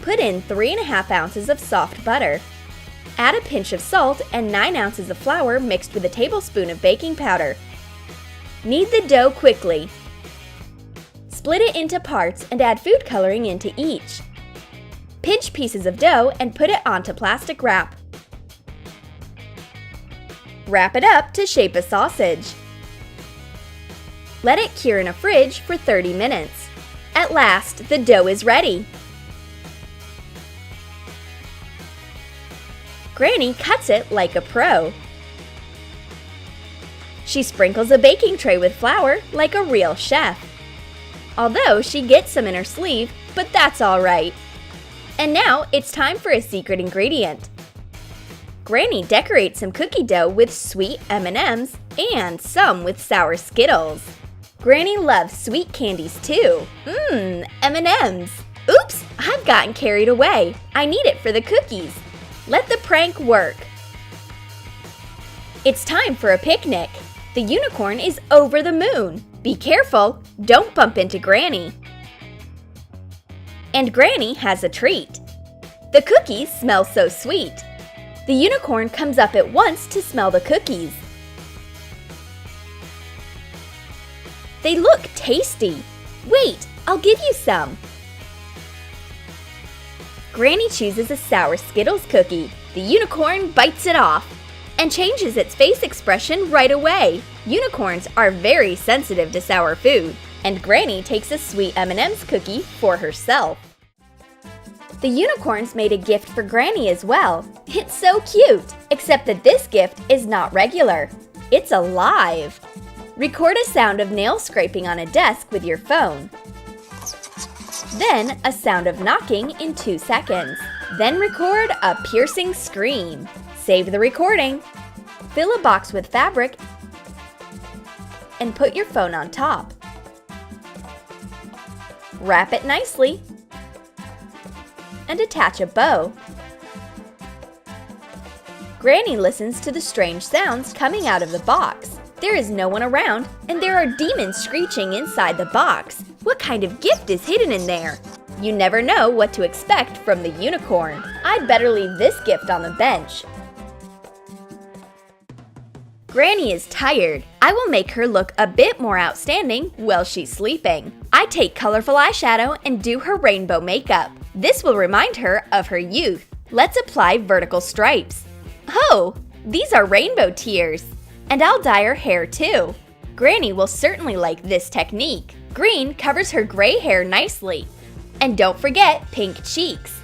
Put in 3½ ounces of soft butter. Add a pinch of salt and 9 ounces of flour mixed with a tablespoon of baking powder. Knead the dough quickly. Split it into parts and add food coloring into each. Pinch pieces of dough and put it onto plastic wrap. Wrap it up to shape a sausage. Let it cure in a fridge for 30 minutes. At last, the dough is ready. Granny cuts it like a pro. She sprinkles a baking tray with flour like a real chef. Although she gets some in her sleeve, but that's all right. And now it's time for a secret ingredient. Granny decorates some cookie dough with sweet M&Ms and some with sour Skittles. Granny loves sweet candies too. M&Ms. Oops, I've gotten carried away. I need it for the cookies. Let the prank work. It's time for a picnic. The unicorn is over the moon. Be careful, don't bump into Granny. And Granny has a treat. The cookies smell so sweet. The unicorn comes up at once to smell the cookies. They look tasty. Wait, I'll give you some. Granny chooses a sour Skittles cookie. The unicorn bites it off and changes its face expression right away. Unicorns are very sensitive to sour food, and Granny takes a sweet M&M's cookie for herself. The unicorns made a gift for Granny as well. It's so cute, except that this gift is not regular. It's alive. Record a sound of nail scraping on a desk with your phone. Then a sound of knocking in 2 seconds. Then record a piercing scream. Save the recording. Fill a box with fabric and put your phone on top. Wrap it nicely and attach a bow. Granny listens to the strange sounds coming out of the box. There is no one around, and there are demons screeching inside the box. What kind of gift is hidden in there? You never know what to expect from the unicorn. I'd better leave this gift on the bench. Granny is tired. I will make her look a bit more outstanding while she's sleeping. I take colorful eyeshadow and do her rainbow makeup. This will remind her of her youth. Let's apply vertical stripes. Oh, these are rainbow tears. And I'll dye her hair too. Granny will certainly like this technique. Green covers her gray hair nicely. And don't forget pink cheeks.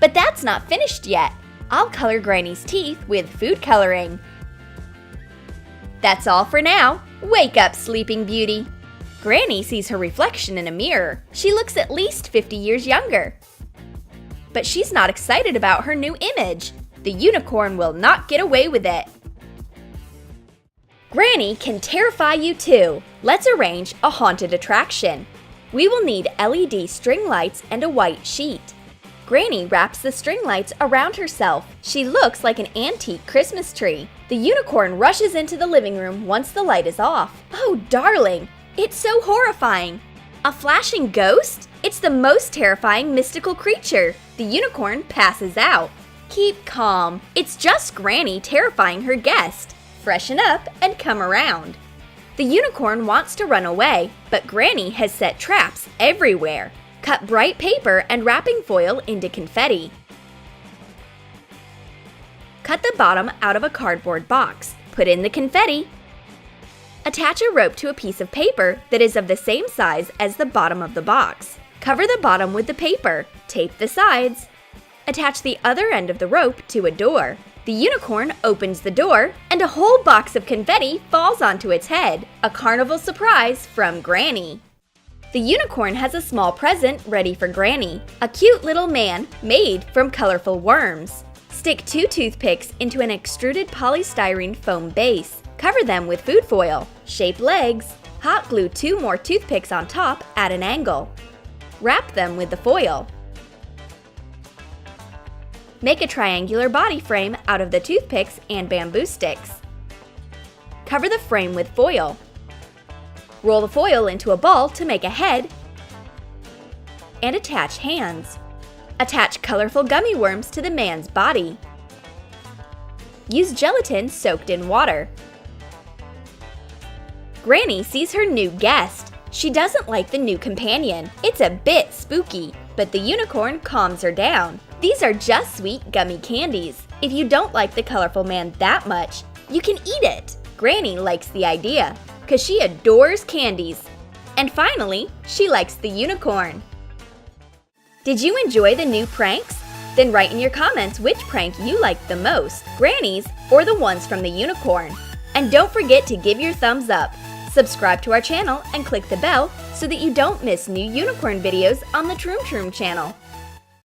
But that's not finished yet. I'll color Granny's teeth with food coloring. That's all for now. Wake up, Sleeping Beauty. Granny sees her reflection in a mirror. She looks at least 50 years younger. But she's not excited about her new image. The unicorn will not get away with it. Granny can terrify you too. Let's arrange a haunted attraction. We will need LED string lights and a white sheet. Granny wraps the string lights around herself. She looks like an antique Christmas tree. The unicorn rushes into the living room once the light is off. Oh, darling, it's so horrifying. A flashing ghost? It's the most terrifying mystical creature. The unicorn passes out. Keep calm. It's just Granny terrifying her guest. Freshen up and come around. The unicorn wants to run away, but Granny has set traps everywhere. Cut bright paper and wrapping foil into confetti. Cut the bottom out of a cardboard box. Put in the confetti. Attach a rope to a piece of paper that is of the same size as the bottom of the box. Cover the bottom with the paper. Tape the sides. Attach the other end of the rope to a door. The unicorn opens the door, and a whole box of confetti falls onto its head. A carnival surprise from Granny. The unicorn has a small present ready for Granny. A cute little man made from colorful worms. Stick 2 toothpicks into an extruded polystyrene foam base. Cover them with food foil. Shape legs. Hot glue 2 more toothpicks on top at an angle. Wrap them with the foil. Make a triangular body frame out of the toothpicks and bamboo sticks. Cover the frame with foil. Roll the foil into a ball to make a head and attach hands. Attach colorful gummy worms to the man's body. Use gelatin soaked in water. Granny sees her new guest. She doesn't like the new companion. It's a bit spooky, but the unicorn calms her down. These are just sweet gummy candies. If you don't like the colorful man that much, you can eat it. Granny likes the idea, because she adores candies. And finally, she likes the unicorn. Did you enjoy the new pranks? Then write in your comments which prank you liked the most, Granny's or the ones from the unicorn. And don't forget to give your thumbs up, subscribe to our channel, and click the bell so that you don't miss new unicorn videos on the Troom channel.